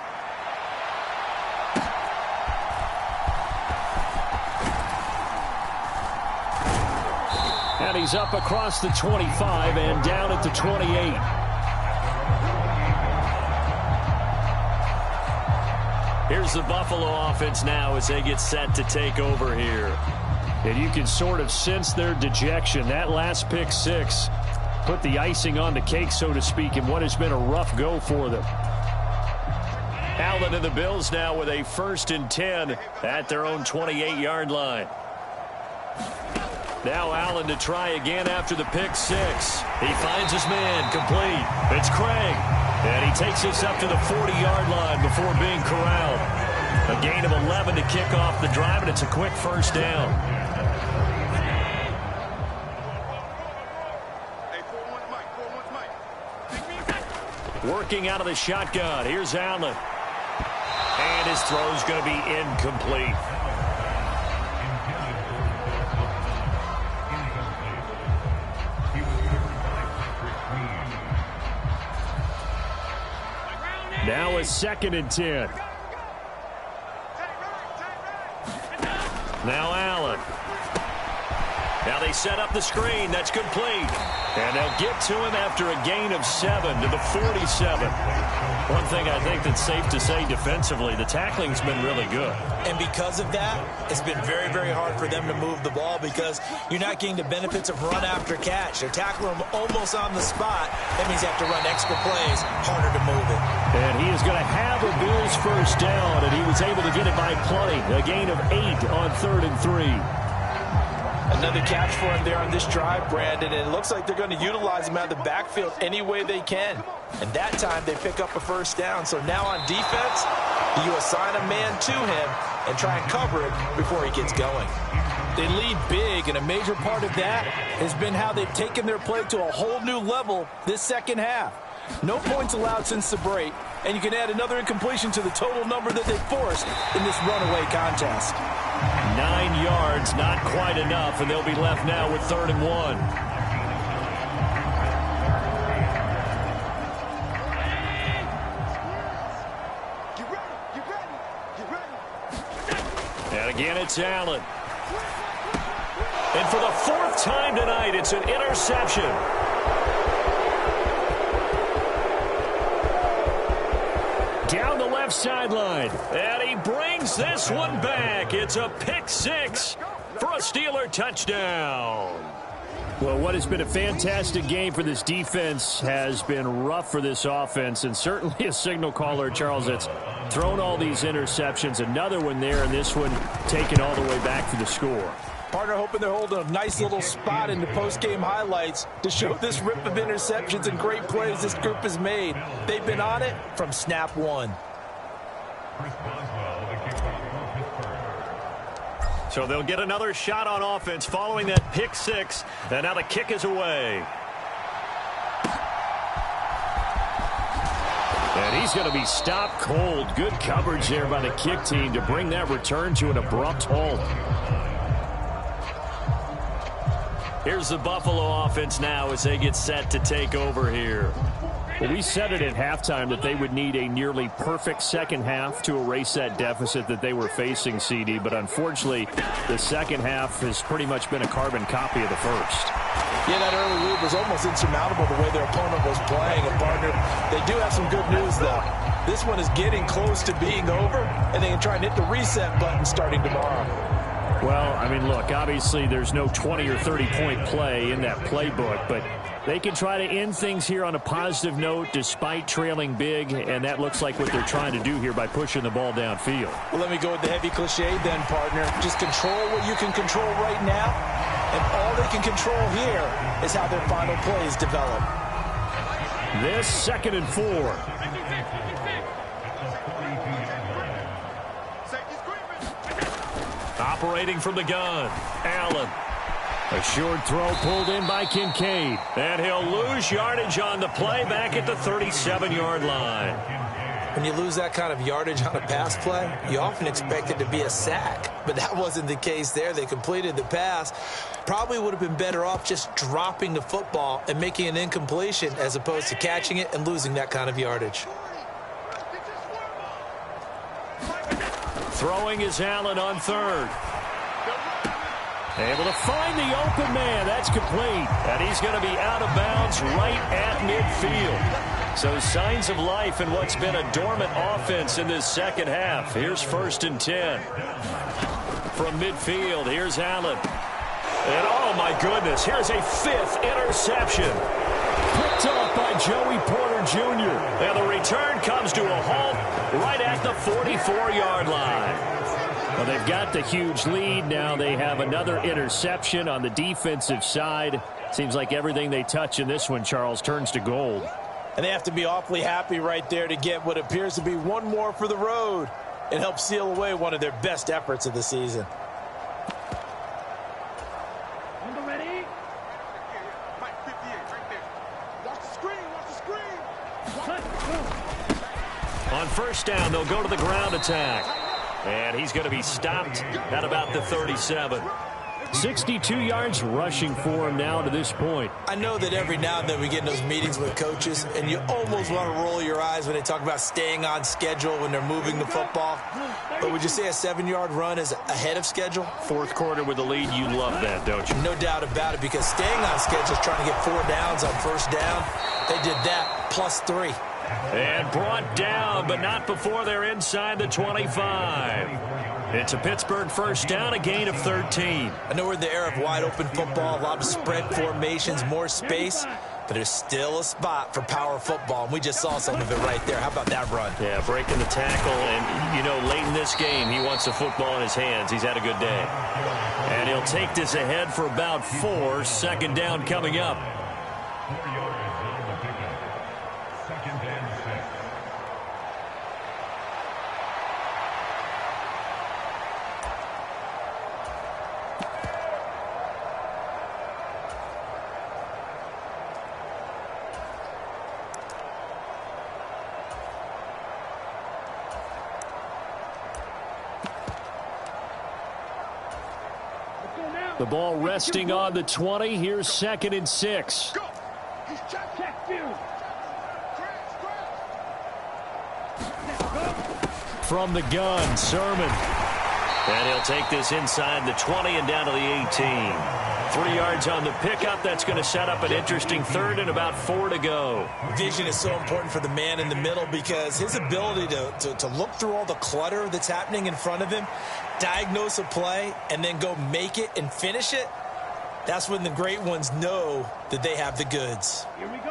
And he's up across the 25 and down at the 28. Here's the Buffalo offense now as they get set to take over here. And you can sort of sense their dejection. That last pick 6 put the icing on the cake, so to speak, in what has been a rough go for them. Allen and the Bills now with a 1st and 10 at their own 28-yard line. Now Allen to try again after the pick 6. He finds his man complete. It's Craig. And he takes this up to the 40-yard line before being corralled. A gain of 11 to kick off the drive, and it's a quick 1st down. Working out of the shotgun. Here's Allen. And his throw's going to be incomplete. Now a 2nd and 10. Now Allen. Now they set up the screen. That's complete. And they'll get to him after a gain of 7 to the 47. One thing I think that's safe to say defensively, the tackling's been really good. And because of that, it's been very, very hard for them to move the ball because you're not getting the benefits of run after catch. They're tackling them almost on the spot. That means you have to run extra plays, harder to move it. And he is going to have a Bills 1st down, and he was able to get it by plenty. A gain of 8 on 3rd and 3. Another catch for him there on this drive, Brandon, and it looks like they're going to utilize him out of the backfield any way they can. And that time they pick up a 1st down. So now on defense, you assign a man to him and try and cover it before he gets going. They lead big, and a major part of that has been how they've taken their play to a whole new level this 2nd half. No points allowed since the break, and you can add another incompletion to the total number that they forced in this runaway contest. 9 yards, not quite enough, and they'll be left now with 3rd and 1. And again, it's Allen. And for the 4th time tonight, it's an interception. Down the left sideline. And he brings this one back. It's a pick 6 for a Steeler touchdown. Well, what has been a fantastic game for this defense has been rough for this offense, and certainly a signal caller, Charles, that's thrown all these interceptions. Another one there, and this one taken all the way back for the score. Partner hoping they're holding a nice little spot in the post-game highlights to show this rip of interceptions and great plays this group has made. They've been on it from snap 1. So they'll get another shot on offense following that pick 6, and now the kick is away. And he's going to be stopped cold. Good coverage there by the kick team to bring that return to an abrupt halt. Here's the Buffalo offense now as they get set to take over here. Well, we said it at halftime that they would need a nearly perfect second half to erase that deficit that they were facing, CD. But unfortunately, the second half has pretty much been a carbon copy of the first. Yeah, that early lead was almost insurmountable the way their opponent was playing. And, partner, they do have some good news, though. This one is getting close to being over, and they can try and hit the reset button starting tomorrow. Well, I mean, look, obviously there's no 20 or 30-point play in that playbook, but they can try to end things here on a positive note despite trailing big, and that looks like what they're trying to do here by pushing the ball downfield. Well, let me go with the heavy cliche then, partner. Just control what you can control right now, and all they can control here is how their final plays develop. This 2nd and 4. Operating from the gun, Allen. A short throw pulled in by Kincaid. And he'll lose yardage on the play back at the 37-yard line. When you lose that kind of yardage on a pass play, you often expect it to be a sack. But that wasn't the case there. They completed the pass. Probably would have been better off just dropping the football and making an incompletion as opposed to catching it and losing that kind of yardage. Throwing is Allen on 3rd. Able to find the open man. That's complete. And he's going to be out of bounds right at midfield. So signs of life in what's been a dormant offense in this second half. Here's 1st and 10. From midfield, here's Allen. And oh my goodness, here's a 5th interception. Picked off by Joey Porter Jr. And the return comes to a halt right at the 44-yard line. Well, they've got the huge lead. Now they have another interception on the defensive side. Seems like everything they touch in this one, Charles, turns to gold. And they have to be awfully happy right there to get what appears to be one more for the road and help seal away one of their best efforts of the season. Ready? On 1st down, they'll go to the ground attack. And he's going to be stopped at about the 37. 62 yards rushing for him now to this point. I know that every now and then we get in those meetings with coaches, and you almost want to roll your eyes when they talk about staying on schedule when they're moving the football. But would you say a 7-yard run is ahead of schedule? 4th quarter with the lead, you love that, don't you? No doubt about it, because staying on schedule is trying to get 4 downs on 1st down. They did that plus 3. And brought down, but not before they're inside the 25. It's a Pittsburgh 1st down, a gain of 13. I know we're in the era of wide-open football, a lot of spread formations, more space, but there's still a spot for power football, and we just saw some of it right there. How about that run? Yeah, breaking the tackle, and, you know, late in this game, he wants the football in his hands. He's had a good day. And he'll take this ahead for about 4, 2nd down coming up. 4 yards on the pickup. 2nd and 6. The ball resting on the 20. Here's 2nd and 6. From the gun, Sermon. And he'll take this inside the 20 and down to the 18. 3 yards on the pickup. That's going to set up an interesting 3rd and about 4 to go. Vision is so important for the man in the middle because his ability to look through all the clutter that's happening in front of him, diagnose a play, and then go make it and finish it, that's when the great ones know that they have the goods.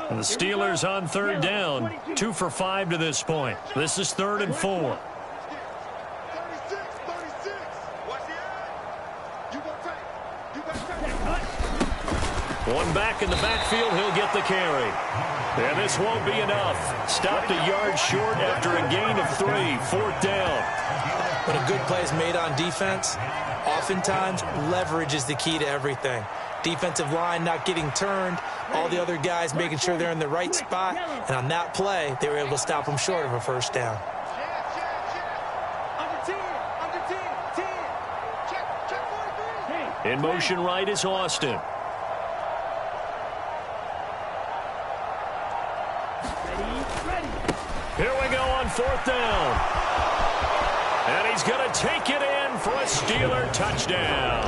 And the Steelers on 3rd down, 2 for 5 to this point. This is 3rd and 4. One back in the backfield, he'll get the carry. And this won't be enough. Stopped a yard short after a gain of 3, 4th down. When a good play is made on defense, oftentimes leverage is the key to everything. Defensive line not getting turned, all the other guys making sure they're in the right spot, and on that play, they were able to stop them short of a 1st down. In motion right is Austin. Here we go on 4th down. And he's going to take it in for a Steeler touchdown.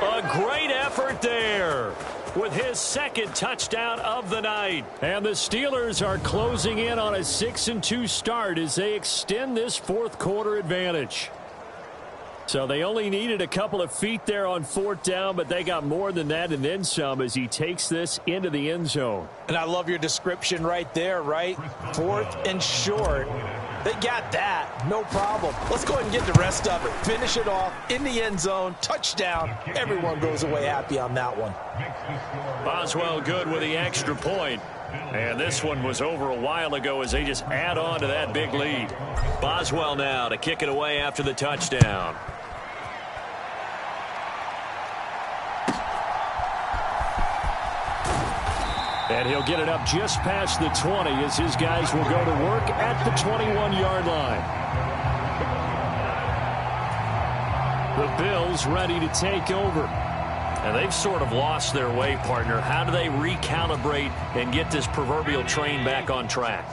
A great effort there with his 2nd touchdown of the night. And the Steelers are closing in on a 6-2 start as they extend this 4th quarter advantage. So they only needed a couple of feet there on 4th down, but they got more than that and then some as he takes this into the end zone. And I love your description right there, right? 4th and short. They got that. No problem. Let's go ahead and get the rest of it. Finish it off in the end zone. Touchdown. Everyone goes away happy on that one. Boswell good with the extra point. And this one was over a while ago as they just add on to that big lead. Boswell now to kick it away after the touchdown. And he'll get it up just past the 20 as his guys will go to work at the 21-yard line. The Bills ready to take over. And they've sort of lost their way, partner. How do they recalibrate and get this proverbial train back on track?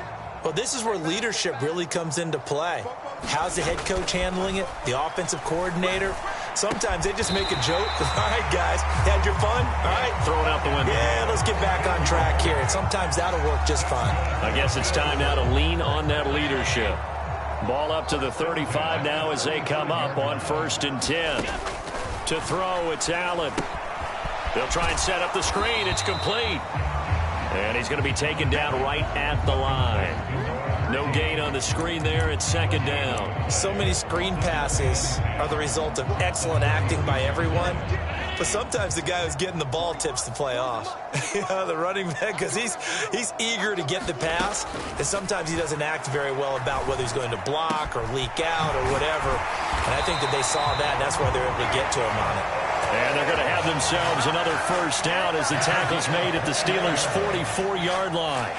Well, this is where leadership really comes into play. How's the head coach handling it? The offensive coordinator? Sometimes they just make a joke. All right, guys, had your fun? All right. Throw it out the window. Yeah, let's get back on track here. And sometimes that'll work just fine. I guess it's time now to lean on that leadership. Ball up to the 35 now as they come up on 1st and 10. To throw, it's Allen. They'll try and set up the screen. It's complete. And he's going to be taken down right at the line. No gain on the screen there. It's 2nd down. So many screen passes are the result of excellent acting by everyone. But sometimes the guy who's getting the ball tips the play off. The running back, because he's eager to get the pass. And sometimes he doesn't act very well about whether he's going to block or leak out or whatever. And I think that they saw that, and that's why they're able to get to him on it. And they're going to have themselves another 1st down as the tackle's made at the Steelers' 44-yard line.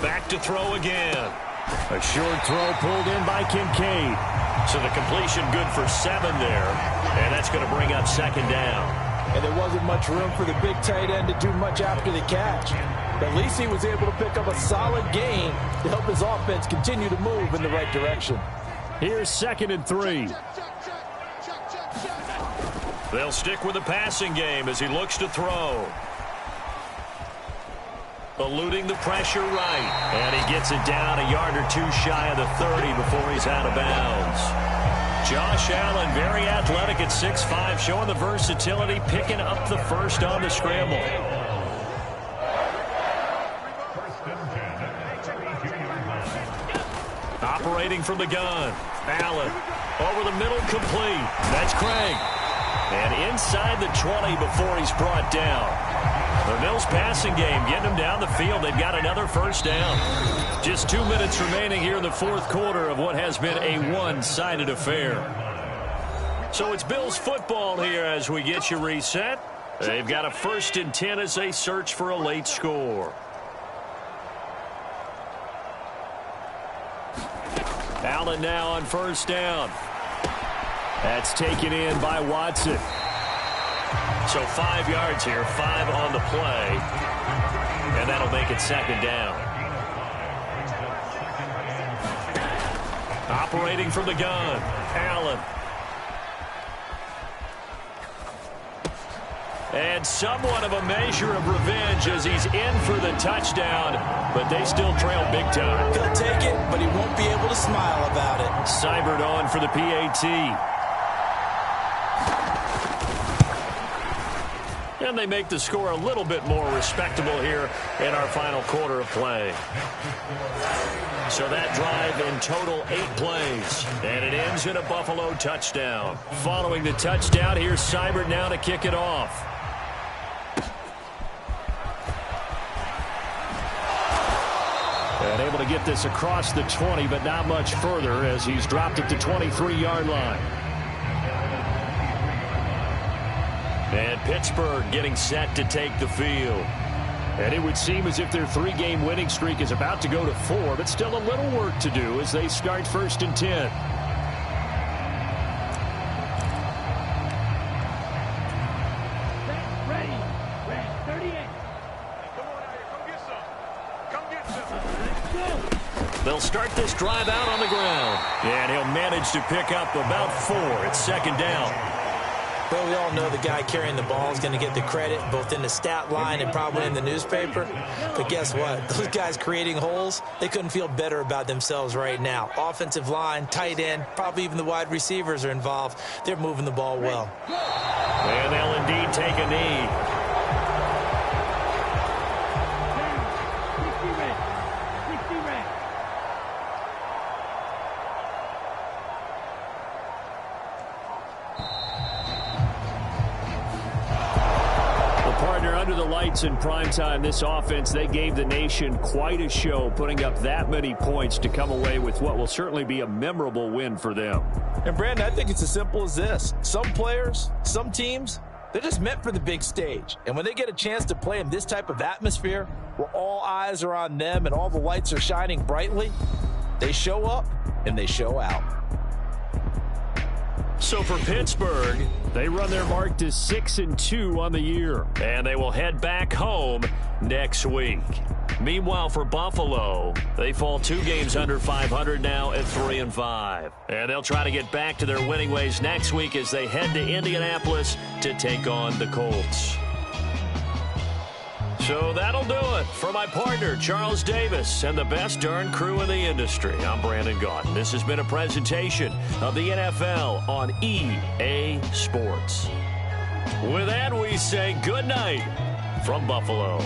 Back to throw again. A short throw pulled in by Kincaid. So the completion good for 7 there. And that's going to bring up 2nd down. And there wasn't much room for the big tight end to do much after the catch. But at least he was able to pick up a solid gain to help his offense continue to move in the right direction. Here's 2nd and 3. They'll stick with the passing game as he looks to throw. Eluding the pressure right. And he gets it down a yard or 2 shy of the 30 before he's out of bounds. Josh Allen, very athletic at 6'5", showing the versatility, picking up the 1st on the scramble. Operating from the gun. Allen over the middle, complete. That's Craig. And inside the 20 before he's brought down. The Bills passing game getting them down the field. They've got another 1st down. Just 2 minutes remaining here in the 4th quarter of what has been a one-sided affair. So it's Bills football here as we get you reset. They've got a 1st and 10 as they search for a late score. Allen now on 1st down. That's taken in by Watson. So 5 yards here, 5 on the play. And that'll make it 2nd down. Operating from the gun, Allen. And somewhat of a measure of revenge as he's in for the touchdown, but they still trail big time. He'll take it, but he won't be able to smile about it. Seibert on for the PAT. And they make the score a little bit more respectable here in our final quarter of play. So that drive in total 8 plays. And it ends in a Buffalo touchdown. Following the touchdown, here's Seibert now to kick it off. And able to get this across the 20, but not much further as he's dropped at the 23-yard line. And Pittsburgh getting set to take the field. And it would seem as if their 3-game winning streak is about to go to 4, but still a little work to do as they start 1st and 10. Colts drive out on the ground. And he'll manage to pick up about 4. It's second down. Well, we all know the guy carrying the ball is going to get the credit both in the stat line and probably in the newspaper. But guess what? Those guys creating holes, they couldn't feel better about themselves right now. Offensive line, tight end, probably even the wide receivers are involved. They're moving the ball well. And they'll indeed take a knee. Under the lights in primetime, this offense, they gave the nation quite a show, putting up that many points to come away with what will certainly be a memorable win for them. And, Brandon, I think it's as simple as this. Some players, some teams, they're just meant for the big stage. And when they get a chance to play in this type of atmosphere where all eyes are on them and all the lights are shining brightly, they show up and they show out. So for Pittsburgh, they run their mark to 6-2 on the year. And they will head back home next week. Meanwhile, for Buffalo, they fall 2 games under 500 now at 3-5. And they'll try to get back to their winning ways next week as they head to Indianapolis to take on the Colts. So that'll do it for my partner, Charles Davis, and the best darn crew in the industry. I'm Brandon Gaudin. This has been a presentation of the NFL on EA Sports. With that, we say good night from Buffalo.